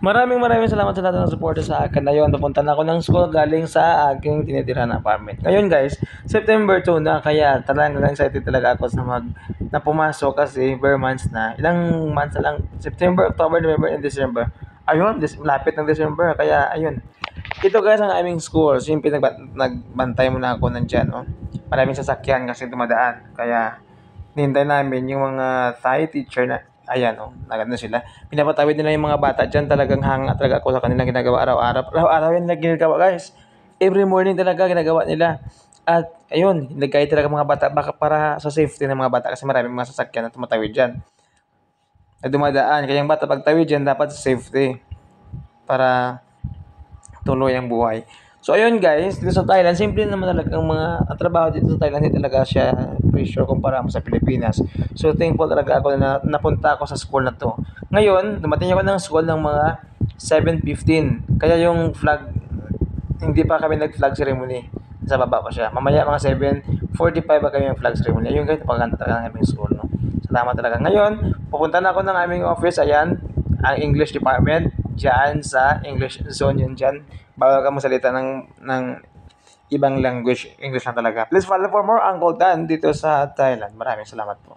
Maraming salamat sa lahat ng suporta sa akin. Ayun, papunta na ako ng school galing sa aking tinitirhan na apartment. Ngayon guys, September 2 na, kaya talagang excited talaga ako na pumasok kasi bare months na. Ilang months na lang, September, October, November, and December. Ayun, lapit ng December, kaya ayun. Ito guys ang aming school. Siyempre nagbantay muna ako nandyan. Oh. Maraming sasakyan kasi dumadaan. Kaya nihintay namin yung mga Thai teacher na, ayan oh, nagano sila. Pinapatawid nila yung mga bata dyan, talagang hanga talaga ako sa kanilang ginagawa araw-araw. Araw-araw yan nila ginagawa guys. Every morning talaga ginagawa nila. At ayun, nagkaya talaga mga bata baka para sa safety ng mga bata kasi maraming mga sasakyan na tumatawid dyan. Na dumadaan, kaya yung bata pagtawid dyan dapat safety para tuloy ang buhay. So ayun guys, dito sa Thailand, simple naman talaga ang mga ang trabaho dito sa Thailand, hindi talaga siya pressure kumpara mo sa Pilipinas. So thankful talaga ako na napunta ako sa school na to. Ngayon, dumating ako ng school ng mga 7:15. Kaya yung flag, hindi pa kami nag-flag ceremony. Sa baba pa siya. Mamaya mga 7:45 pa kami yung flag ceremony. Ayun guys, napaganda talaga ng aming school. No? Salamat talaga. Ngayon, pupunta na ako ng aming office. Ayan, ang English department. Diyan sa English zone yun dyan. Bawal ka magsalita ng ibang language. English lang talaga. Please follow for more Uncle Dan dito sa Thailand. Maraming salamat po.